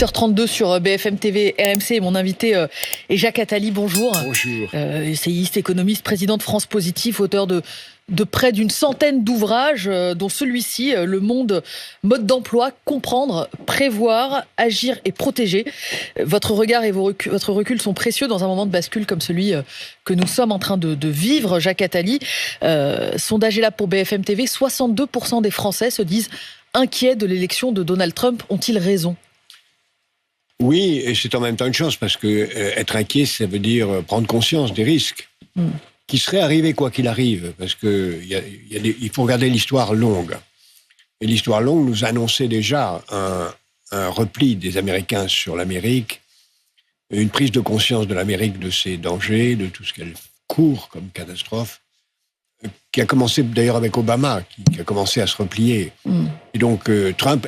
8h32 sur BFM TV, RMC. Et mon invité est Jacques Attali. Bonjour. Bonjour. Essayiste, économiste, président de France Positif, auteur de près d'une centaine d'ouvrages, dont celui-ci, Le Monde, mode d'emploi, comprendre, prévoir, agir et protéger. Votre regard et votre recul sont précieux dans un moment de bascule comme celui que nous sommes en train de vivre. Jacques Attali, sondage est là pour BFM TV, 62% des Français se disent inquiets de l'élection de Donald Trump. Ont-ils raison ? Oui, et c'est en même temps une chance, parce que être inquiet, ça veut dire prendre conscience des risques qui seraient arrivés quoi qu'il arrive, parce que il faut regarder l'histoire longue. Et l'histoire longue nous annonçait déjà un repli des Américains sur l'Amérique, une prise de conscience de l'Amérique, de ses dangers, de tout ce qu'elle court comme catastrophe, qui a commencé d'ailleurs avec Obama, qui a commencé à se replier. Et donc Trump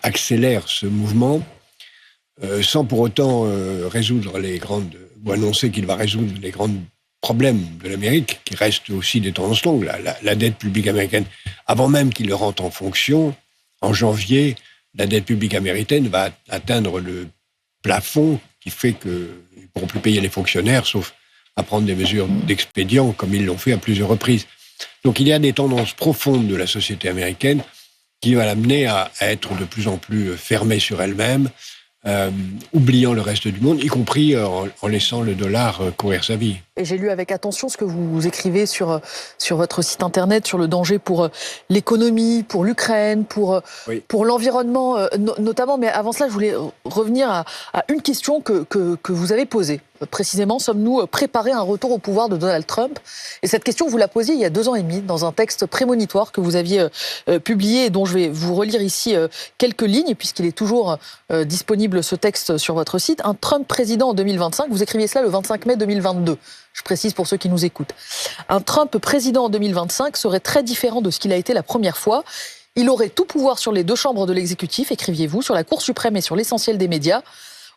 accélère ce mouvement, sans pour autant résoudre ou annoncer qu'il va résoudre les grands problèmes de l'Amérique, qui restent aussi des tendances longues. La dette publique américaine, avant même qu'il le rentre en fonction, en janvier, la dette publique américaine va atteindre le plafond qui fait qu'ils ne pourront plus payer les fonctionnaires, sauf à prendre des mesures d'expédient, comme ils l'ont fait à plusieurs reprises. Donc il y a des tendances profondes de la société américaine qui va l'amener à être de plus en plus fermée sur elle-même, oubliant le reste du monde, y compris en laissant le dollar courir sa vie. Et j'ai lu avec attention ce que vous écrivez sur votre site internet, sur le danger pour l'économie, pour l'Ukraine, pour l'environnement notamment. Mais avant cela, je voulais revenir à une question que vous avez posée. Précisément, sommes-nous préparés à un retour au pouvoir de Donald Trump ? Et cette question, vous la posiez il y a 2 ans et demi, dans un texte prémonitoire que vous aviez publié, et dont je vais vous relire ici quelques lignes, puisqu'il est toujours disponible, ce texte, sur votre site. Un Trump président en 2025, vous écriviez cela le 25 mai 2022. Je précise pour ceux qui nous écoutent. Un Trump président en 2025 serait très différent de ce qu'il a été la première fois. Il aurait tout pouvoir sur les 2 chambres de l'exécutif, écriviez-vous, sur la Cour suprême et sur l'essentiel des médias.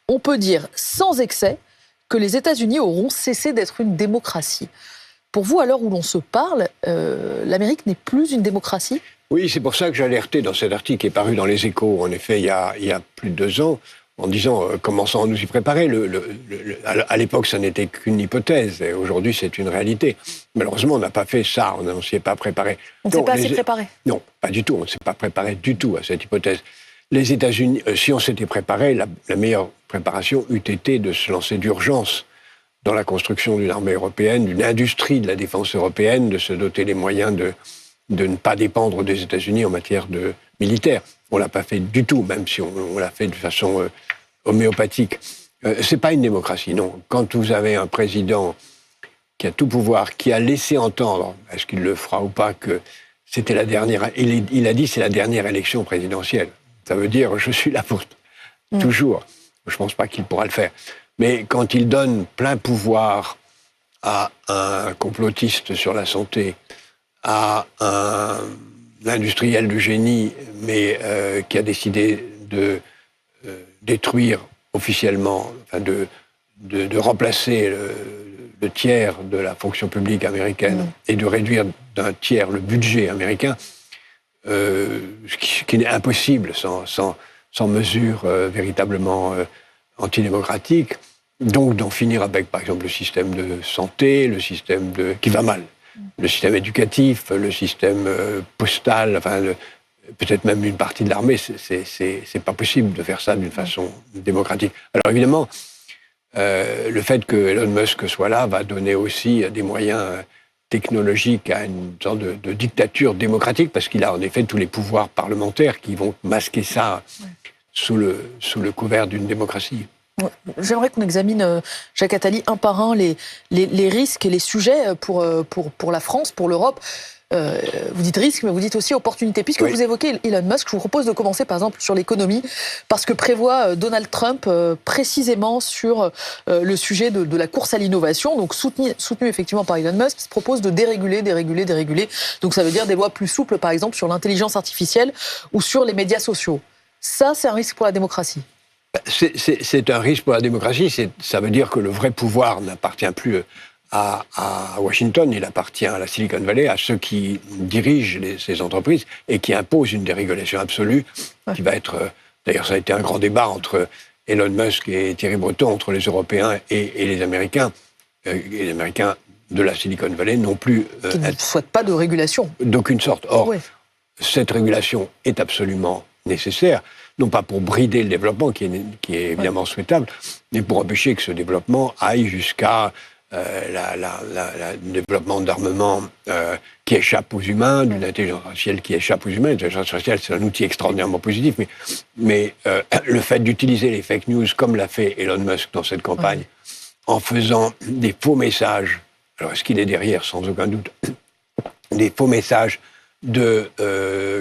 On peut dire, sans excès, que les États-Unis auront cessé d'être une démocratie. Pour vous, à l'heure où l'on se parle, l'Amérique n'est plus une démocratie ? Oui, c'est pour ça que j'ai alerté dans cet article qui est paru dans Les Échos, en effet, il y a plus de 2 ans, en disant commençons à nous y préparer. À l'époque, ça n'était qu'une hypothèse, et aujourd'hui, c'est une réalité. Malheureusement, on n'a pas fait ça, on ne s'y est pas préparé. On ne s'est pas assez préparé ? Non, pas du tout, on ne s'est pas préparé du tout à cette hypothèse. Les États-Unis, si on s'était préparé, la meilleure préparation eût été de se lancer d'urgence dans la construction d'une armée européenne, d'une industrie de la défense européenne, de se doter les moyens de ne pas dépendre des États-Unis en matière militaire. On ne l'a pas fait du tout, même si on l'a fait de façon homéopathique. Ce n'est pas une démocratie, non. Quand vous avez un président qui a tout pouvoir, qui a laissé entendre, est-ce qu'il le fera ou pas, que c'était la dernière... Il a dit c'est la dernière élection présidentielle. Ça veut dire je suis là pour toujours. Je ne pense pas qu'il pourra le faire. Mais quand il donne plein pouvoir à un complotiste sur la santé, à un industriel de génie, mais qui a décidé de détruire officiellement, enfin de remplacer le tiers de la fonction publique américaine et de réduire d'un tiers le budget américain, ce qui est impossible sans mesures véritablement antidémocratiques. Donc d'en finir avec, par exemple, le système de santé, le système qui va mal, le système éducatif, le système postal, enfin peut-être même une partie de l'armée, c'est pas possible de faire ça d'une façon démocratique. Alors évidemment, le fait que Elon Musk soit là va donner aussi des moyens technologiques à une sorte de dictature démocratique, parce qu'il a en effet tous les pouvoirs parlementaires qui vont masquer ça sous le couvert d'une démocratie. J'aimerais qu'on examine, Jacques Attali, un par un les risques et les sujets pour la France, pour l'Europe. Vous dites risque, mais vous dites aussi opportunité. Puisque vous évoquez Elon Musk, je vous propose de commencer par exemple sur l'économie, parce que prévoit Donald Trump précisément sur le sujet de la course à l'innovation, donc soutenu effectivement par Elon Musk, qui se propose de déréguler. Donc ça veut dire des lois plus souples, par exemple sur l'intelligence artificielle ou sur les médias sociaux. Ça, c'est un risque pour la démocratie. C'est un risque pour la démocratie. Ça veut dire que le vrai pouvoir n'appartient plus à Washington, il appartient à la Silicon Valley, à ceux qui dirigent ces entreprises et qui imposent une dérégulation absolue qui va être D'ailleurs, ça a été un grand débat entre Elon Musk et Thierry Breton, entre les Européens et les Américains. Et les Américains de la Silicon Valley non plus... qui ne souhaitent pas de régulation. D'aucune sorte. Or, cette régulation est absolument nécessaire, non pas pour brider le développement, qui est évidemment souhaitable, mais pour empêcher que ce développement aille jusqu'à le développement d'armements qui échappent aux humains, d'une intelligence artificielle qui échappe aux humains. L'intelligence artificielle, c'est un outil extraordinairement positif, mais le fait d'utiliser les fake news, comme l'a fait Elon Musk dans cette campagne, en faisant des faux messages, alors est-ce qu'il est derrière, sans aucun doute, des faux messages de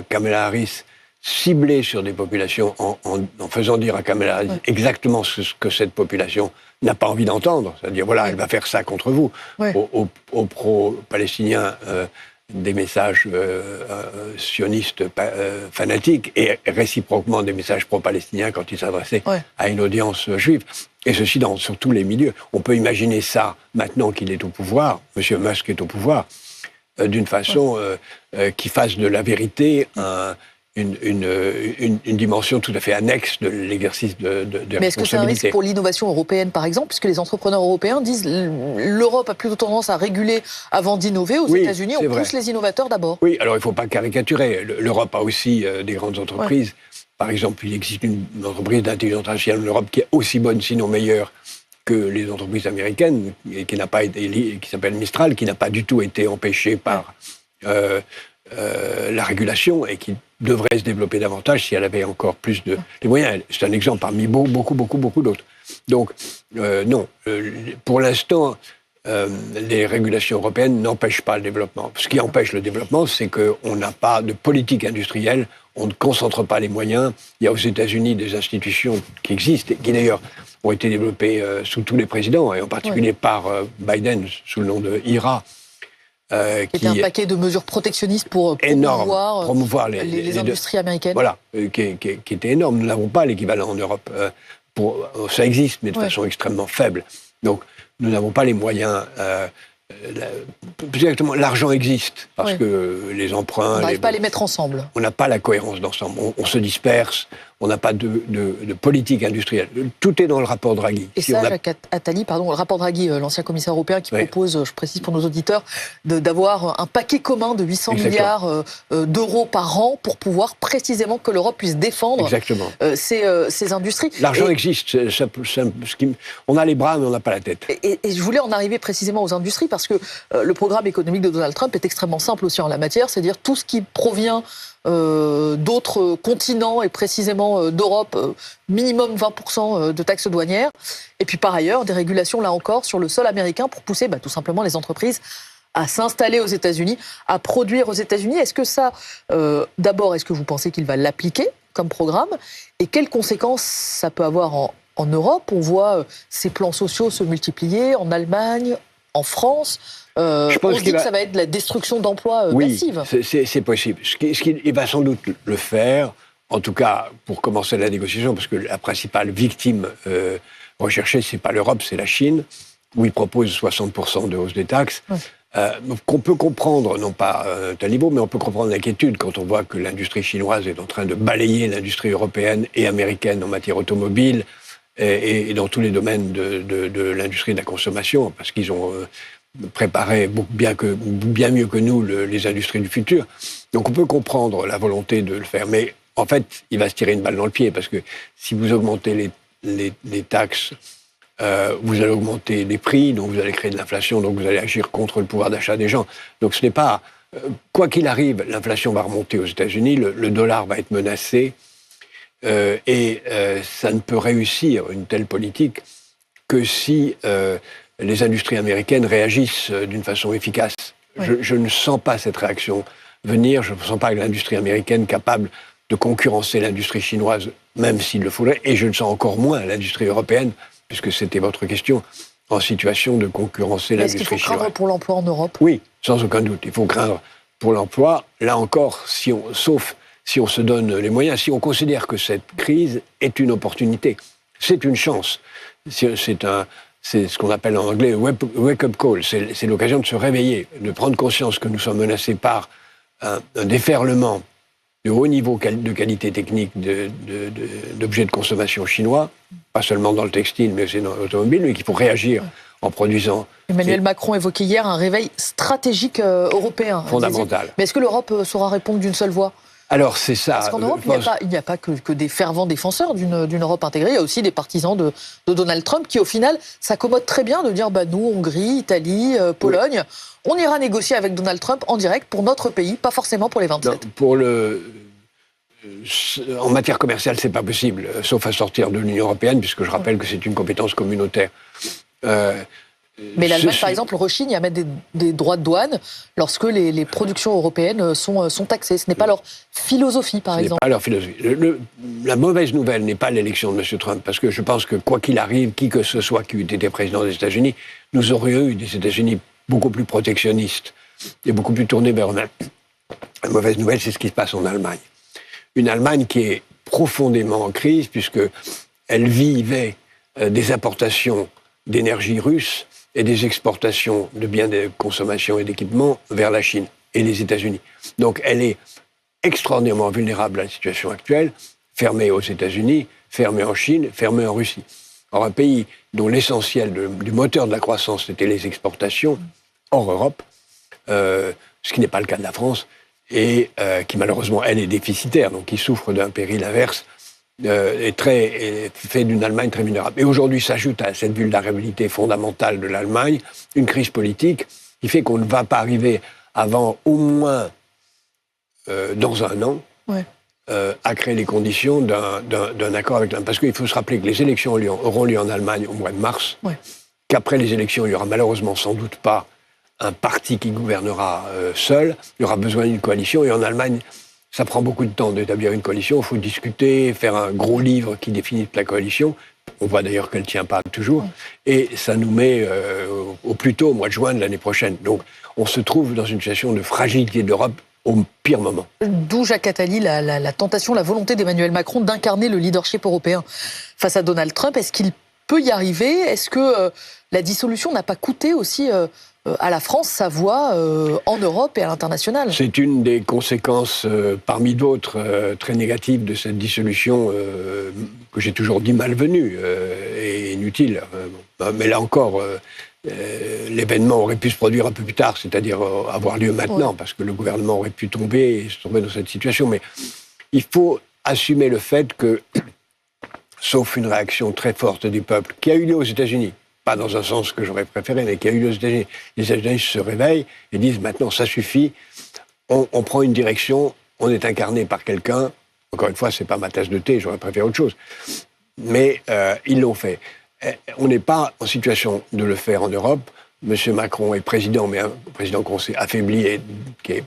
Kamala Harris ciblés sur des populations en faisant dire à Kamala Harris exactement ce que cette population n'a pas envie d'entendre. C'est-à-dire, voilà, elle va faire ça contre vous. Aux pro-palestiniens, des messages sionistes fanatiques et réciproquement des messages pro-palestiniens quand ils s'adressaient à une audience juive. Et ceci sur tous les milieux. On peut imaginer ça maintenant qu'il est au pouvoir, M. Musk est au pouvoir, d'une façon qui fasse de la vérité une dimension tout à fait annexe de l'exercice de responsabilité. Mais est-ce que c'est un risque pour l'innovation européenne, par exemple, puisque les entrepreneurs européens disent l'Europe a plutôt tendance à réguler avant d'innover. Aux États-Unis, on pousse les innovateurs d'abord. Oui, alors il ne faut pas caricaturer. L'Europe a aussi des grandes entreprises. Par exemple, il existe une entreprise d'intelligence artificielle en Europe qui est aussi bonne, sinon meilleure, que les entreprises américaines, et qui s'appelle Mistral, qui n'a pas du tout été empêchée par la régulation et qui devrait se développer davantage si elle avait encore plus de moyens. C'est un exemple parmi beaucoup d'autres. Donc, non. Pour l'instant, les régulations européennes n'empêchent pas le développement. Ce qui empêche le développement, c'est qu'on n'a pas de politique industrielle, on ne concentre pas les moyens. Il y a aux États-Unis des institutions qui existent, et qui d'ailleurs ont été développées sous tous les présidents, et en particulier par Biden, sous le nom de IRA, qui était un paquet de mesures protectionnistes pour promouvoir les industries américaines. Voilà, qui était énorme. Nous n'avons pas l'équivalent en Europe. Ça existe, mais de façon extrêmement faible. Donc, nous n'avons pas les moyens. Plus exactement, l'argent existe, parce que les emprunts... On n'arrive pas à les mettre ensemble. On n'a pas la cohérence d'ensemble. On se disperse, on n'a pas de politique industrielle. Tout est dans le rapport Draghi. Et ça, Jacques Attali, le rapport Draghi, l'ancien commissaire européen, qui propose, je précise pour nos auditeurs, d'avoir un paquet commun de 800 milliards d'euros par an pour pouvoir précisément que l'Europe puisse défendre ses industries. L'argent existe. On a les bras, mais on n'a pas la tête. Et je voulais en arriver précisément aux industries, parce que le programme économique de Donald Trump est extrêmement simple aussi en la matière, c'est-à-dire tout ce qui provient d'autres continents et précisément d'Europe, minimum 20% de taxes douanières. Et puis par ailleurs, des régulations là encore sur le sol américain pour pousser tout simplement les entreprises à s'installer aux États-Unis, à produire aux États-Unis. Est-ce que ça, d'abord, est-ce que vous pensez qu'il va l'appliquer comme programme? Et quelles conséquences ça peut avoir en Europe? On voit ces plans sociaux se multiplier en Allemagne, en France. On se dit que ça va être de la destruction d'emplois massive. Oui, c'est possible. Il va sans doute le faire, en tout cas pour commencer la négociation, parce que la principale victime recherchée, c'est pas l'Europe, c'est la Chine, où il propose 60% de hausse des taxes. Qu'on peut comprendre, non pas à un tel niveau, mais on peut comprendre l'inquiétude quand on voit que l'industrie chinoise est en train de balayer l'industrie européenne et américaine en matière automobile et dans tous les domaines de l'industrie de la consommation, parce qu'ils ont préparé bien mieux que nous les industries du futur. Donc on peut comprendre la volonté de le faire, mais en fait, il va se tirer une balle dans le pied, parce que si vous augmentez les taxes, vous allez augmenter les prix, donc vous allez créer de l'inflation, donc vous allez agir contre le pouvoir d'achat des gens. Donc ce n'est pas... quoi qu'il arrive, l'inflation va remonter aux États-Unis, le dollar va être menacé, et ça ne peut réussir, une telle politique, que si les industries américaines réagissent d'une façon efficace. Je ne sens pas cette réaction venir, je ne sens pas l'industrie américaine capable de concurrencer l'industrie chinoise, même s'il le faudrait, et je ne sens encore moins l'industrie européenne, puisque c'était votre question, en situation de concurrencer l'industrie chinoise. Est-ce qu'il faut craindre pour l'emploi en Europe? Oui, sans aucun doute. Il faut craindre pour l'emploi. Là encore, sauf si on se donne les moyens, si on considère que cette crise est une opportunité. C'est une chance. C'est ce qu'on appelle en anglais wake-up call. C'est l'occasion de se réveiller, de prendre conscience que nous sommes menacés par un déferlement de haut niveau de qualité technique d'objets de consommation chinois, pas seulement dans le textile, mais aussi dans l'automobile, mais qu'il faut réagir en produisant. Emmanuel Macron évoquait hier un réveil stratégique européen. Fondamental. Mais est-ce que l'Europe saura répondre d'une seule voix ? Alors, c'est ça. Parce qu'en Europe, il n'y a pas que des fervents défenseurs d'une Europe intégrée. Il y a aussi des partisans de Donald Trump qui, au final, s'accommodent très bien de dire nous, Hongrie, Italie, Pologne, on ira négocier avec Donald Trump en direct pour notre pays, pas forcément pour les 27. Non, en matière commerciale, c'est pas possible, sauf à sortir de l'Union européenne, puisque je rappelle que c'est une compétence communautaire. Mais l'Allemagne, par exemple, rechigne à mettre des droits de douane lorsque les productions européennes sont taxées. Ce n'est pas leur philosophie, par exemple. Ce n'est pas leur philosophie. La mauvaise nouvelle n'est pas l'élection de M. Trump, parce que je pense que quoi qu'il arrive, qui que ce soit qui eût été président des États-Unis, nous aurions eu des États-Unis beaucoup plus protectionnistes et beaucoup plus tournés vers eux-mêmes. La mauvaise nouvelle, c'est ce qui se passe en Allemagne. Une Allemagne qui est profondément en crise, puisqu'elle vivait des importations d'énergie russe et des exportations de biens de consommation et d'équipements vers la Chine et les États-Unis. Donc elle est extraordinairement vulnérable à la situation actuelle, fermée aux États-Unis, fermée en Chine, fermée en Russie. Or, un pays dont l'essentiel du moteur de la croissance était les exportations hors Europe, ce qui n'est pas le cas de la France, et qui malheureusement, elle, est déficitaire, donc qui souffre d'un péril inverse, fait d'une Allemagne très vulnérable. Et aujourd'hui s'ajoute à cette vulnérabilité fondamentale de l'Allemagne une crise politique qui fait qu'on ne va pas arriver avant au moins dans un an à créer les conditions d'un accord avec l'Allemagne. Parce qu'il faut se rappeler que les élections auront lieu en Allemagne au mois de mars, qu'après les élections, il n'y aura malheureusement sans doute pas un parti qui gouvernera seul, il y aura besoin d'une coalition, et en Allemagne, ça prend beaucoup de temps d'établir une coalition. Il faut discuter, faire un gros livre qui définit la coalition. On voit d'ailleurs qu'elle ne tient pas toujours. Et ça nous met au plus tôt, au mois de juin de l'année prochaine. Donc, on se trouve dans une situation de fragilité de l'Europe au pire moment. D'où, Jacques Attali, la tentation, la volonté d'Emmanuel Macron d'incarner le leadership européen face à Donald Trump. Est-ce qu'il peut y arriver ? Est-ce que la dissolution n'a pas coûté aussi à la France sa voix en Europe et à l'international ? C'est une des conséquences, parmi d'autres, très négatives de cette dissolution, que j'ai toujours dit malvenue et inutile. Mais là encore, l'événement aurait pu se produire un peu plus tard, c'est-à-dire avoir lieu maintenant, parce que le gouvernement aurait pu tomber et se trouver dans cette situation. Mais il faut assumer le fait que, sauf une réaction très forte du peuple, qui a eu lieu aux États-Unis, pas dans un sens que j'aurais préféré, mais qui a eu lieu aux États-Unis. Les États-Unis se réveillent et disent maintenant ça suffit, on prend une direction, on est incarné par quelqu'un. Encore une fois, c'est pas ma tasse de thé, j'aurais préféré autre chose. Mais ils l'ont fait. On n'est pas en situation de le faire en Europe. Monsieur Macron est président, mais un président qu'on s'est affaibli et qui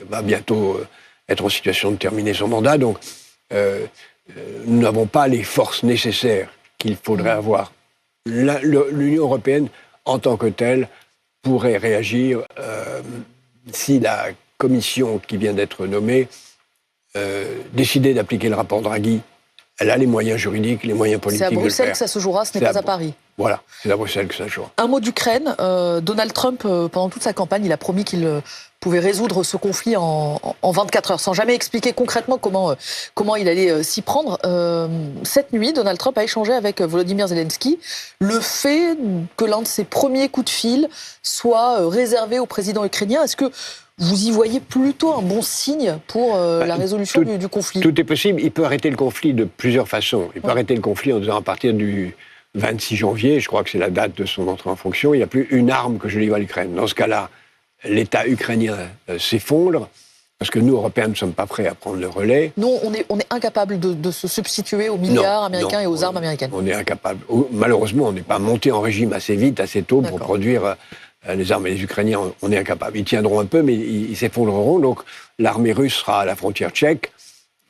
va bientôt être en situation de terminer son mandat. Donc, nous n'avons pas les forces nécessaires qu'il faudrait avoir. L'Union européenne, en tant que telle, pourrait réagir si la commission qui vient d'être nommée décidait d'appliquer le rapport Draghi. Elle a les moyens juridiques, les moyens politiques de le faire. C'est à Bruxelles que ça se jouera, ce n'est pas à Paris. Voilà, c'est à Bruxelles que ça se jouera. Un mot d'Ukraine. Donald Trump, pendant toute sa campagne, il a promis qu'il pouvait résoudre ce conflit en 24 heures, sans jamais expliquer concrètement comment il allait s'y prendre. Cette nuit, Donald Trump a échangé avec Volodymyr Zelensky. Le fait que l'un de ses premiers coups de fil soit réservé au président ukrainien, est-ce que vous y voyez plutôt un bon signe pour la résolution du conflit ? Tout est possible. Il peut arrêter le conflit de plusieurs façons. Il peut arrêter le conflit en disant à partir du 26 janvier, je crois que c'est la date de son entrée en fonction, il n'y a plus une arme que je livre à l'Ukraine. Dans ce cas-là, l'État ukrainien s'effondre, parce que nous, Européens, ne sommes pas prêts à prendre le relais. Nous, on est incapable de se substituer aux milliards américains et aux armes américaines. On est incapable. Malheureusement, on n'est pas monté en régime assez vite, assez tôt pour produire les armes. Et les Ukrainiens, on est incapable. Ils tiendront un peu, mais ils s'effondreront. Donc, l'armée russe sera à la frontière tchèque.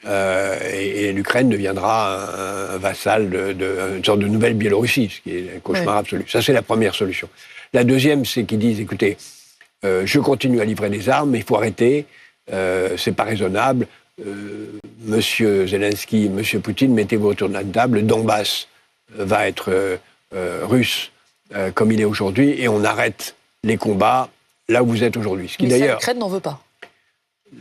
Et l'Ukraine deviendra un vassal une sorte de nouvelle Biélorussie, ce qui est un cauchemar absolu. Ça, c'est la première solution. La deuxième, c'est qu'ils disent, écoutez, je continue à livrer des armes, mais il faut arrêter, c'est pas raisonnable. Monsieur Zelensky, monsieur Poutine, mettez-vous autour de la table, le Donbass va être russe comme il est aujourd'hui, et on arrête les combats là où vous êtes aujourd'hui. Mais ça, l'Ukraine n'en veut pas.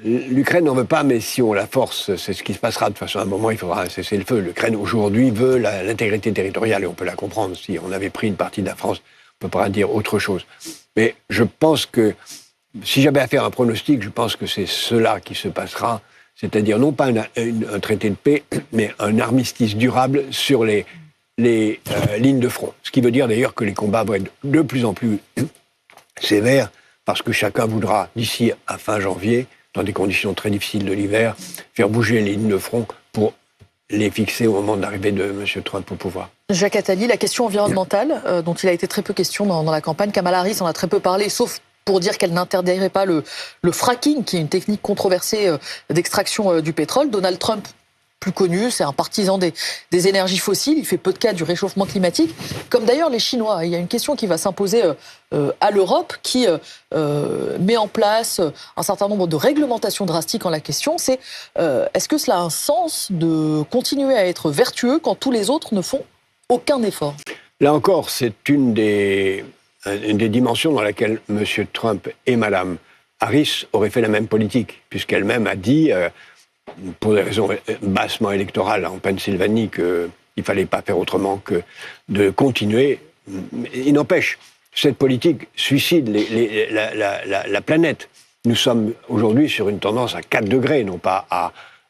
L'Ukraine n'en veut pas, mais si on la force, c'est ce qui se passera. De toute façon, à un moment, il faudra cesser le feu. L'Ukraine, aujourd'hui, veut l'intégrité territoriale, et on peut la comprendre. Si on avait pris une partie de la France, on ne peut pas dire autre chose. Mais je pense que, si j'avais à faire un pronostic, je pense que c'est cela qui se passera, c'est-à-dire non pas un traité de paix, mais un armistice durable sur les lignes de front. Ce qui veut dire d'ailleurs que les combats vont être de plus en plus sévères, parce que chacun voudra, d'ici à fin janvier, dans des conditions très difficiles de l'hiver, faire bouger les lignes de front pour les fixer au moment de l'arrivée de M. Trump au pouvoir. Jacques Attali, la question environnementale, dont il a été très peu question dans la campagne, Kamala Harris en a très peu parlé, sauf pour dire qu'elle n'interdirait pas le fracking, qui est une technique controversée d'extraction du pétrole. Donald Trump, plus connu, c'est un partisan des énergies fossiles, il fait peu de cas du réchauffement climatique, comme d'ailleurs les Chinois. Il y a une question qui va s'imposer à l'Europe, qui met en place un certain nombre de réglementations drastiques en la question. C'est est-ce que cela a un sens de continuer à être vertueux quand tous les autres ne font aucun effort? Là encore, c'est une des dimensions dans laquelle M. Trump et Mme Harris auraient fait la même politique, puisqu'elle-même a dit, pour des raisons bassement électorales en Pennsylvanie, qu'il ne fallait pas faire autrement que de continuer. Il n'empêche, cette politique suicide la planète. Nous sommes aujourd'hui sur une tendance à 4 degrés, non pas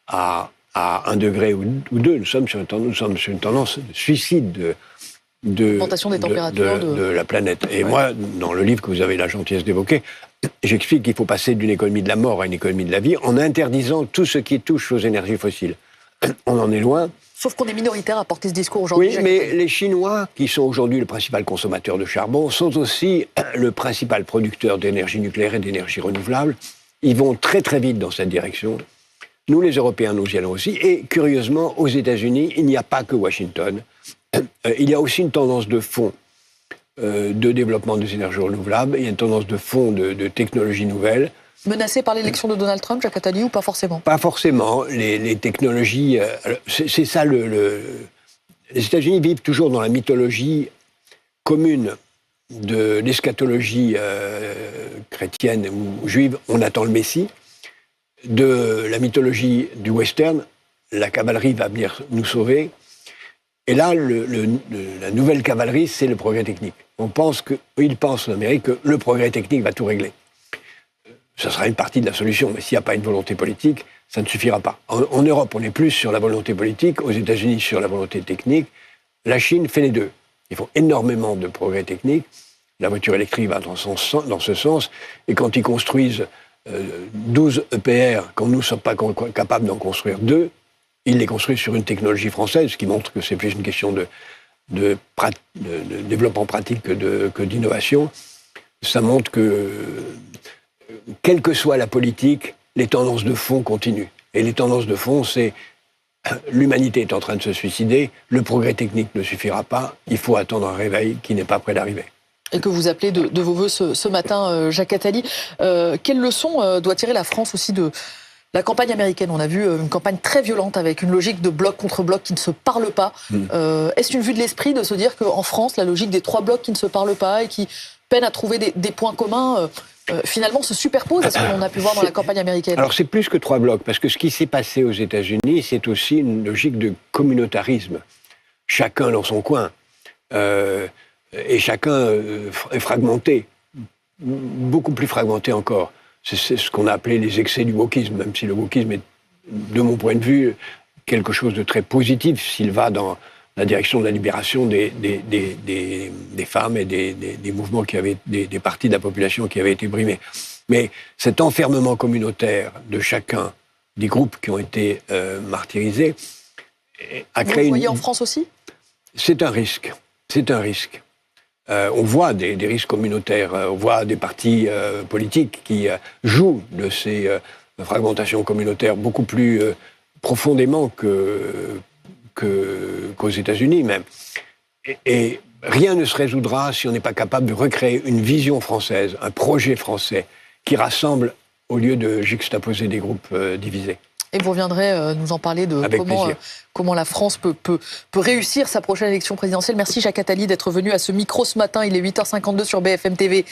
à 1 degré ou 2. Nous sommes sur une tendance de suicide l'augmentation des températures de la planète. Et moi, dans le livre que vous avez la gentillesse d'évoquer, j'explique qu'il faut passer d'une économie de la mort à une économie de la vie en interdisant tout ce qui touche aux énergies fossiles. On en est loin. Sauf qu'on est minoritaire à porter ce discours aujourd'hui. Oui, mais les Chinois, qui sont aujourd'hui le principal consommateur de charbon, sont aussi le principal producteur d'énergie nucléaire et d'énergie renouvelable. Ils vont très très vite dans cette direction. Nous, les Européens, nous y allons aussi. Et curieusement, aux États-Unis, il n'y a pas que Washington. Il y a aussi une tendance de fond de développement des énergies renouvelables. Il y a une tendance de fond de technologies nouvelles. Menacé par l'élection de Donald Trump, Jacques Attali, ou pas forcément? Pas forcément. Les technologies... c'est ça les États-Unis vivent toujours dans la mythologie commune de l'eschatologie chrétienne ou juive. On attend le Messie. De la mythologie du western, la cavalerie va venir nous sauver. Et là, la nouvelle cavalerie, c'est le progrès technique. Ils pensent en Amérique que le progrès technique va tout régler. Ça sera une partie de la solution, mais s'il n'y a pas une volonté politique, ça ne suffira pas. En Europe, on est plus sur la volonté politique, aux États-Unis sur la volonté technique. La Chine fait les deux. Ils font énormément de progrès techniques. La voiture électrique va dans ce sens. Et quand ils construisent 12 EPR, quand nous ne sommes pas capables d'en construire 2, ils les construisent sur une technologie française, ce qui montre que c'est plus une question de développement pratique que d'innovation. Ça montre que, quelle que soit la politique, les tendances de fond continuent. Et les tendances de fond, c'est l'humanité est en train de se suicider, le progrès technique ne suffira pas, il faut attendre un réveil qui n'est pas près d'arriver. Et que vous appelez de vos voeux ce matin, Jacques Attali. Quelle leçon doit tirer la France aussi de la campagne américaine? On a vu une campagne très violente avec une logique de bloc contre bloc qui ne se parle pas. Est-ce une vue de l'esprit de se dire qu'en France, la logique des 3 blocs qui ne se parlent pas et qui peinent à trouver des points communs, finalement se superpose à ce qu'on a pu voir dans la campagne américaine? Alors c'est plus que 3 blocs, parce que ce qui s'est passé aux États-Unis, c'est aussi une logique de communautarisme. Chacun dans son coin. Et chacun est fragmenté. Beaucoup plus fragmenté encore. C'est ce qu'on a appelé les excès du wokisme, même si le wokisme est, de mon point de vue, quelque chose de très positif s'il va dans la direction de la libération des femmes et des mouvements des parties de la population qui avaient été brimés. Mais cet enfermement communautaire de chacun, des groupes qui ont été martyrisés, a créé... Vous le voyez en France aussi? C'est un risque. C'est un risque. On voit des risques communautaires, on voit des partis politiques qui jouent de ces fragmentations communautaires beaucoup plus profondément qu'aux États-Unis même. Et rien ne se résoudra si on n'est pas capable de recréer une vision française, un projet français qui rassemble au lieu de juxtaposer des groupes divisés. Et vous reviendrez nous en parler de comment la France peut réussir sa prochaine élection présidentielle. Merci Jacques Attali d'être venu à ce micro ce matin. Il est 8h52 sur BFM TV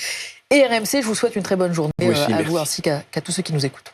et RMC. Je vous souhaite une très bonne journée à vous ainsi qu'à tous ceux qui nous écoutent.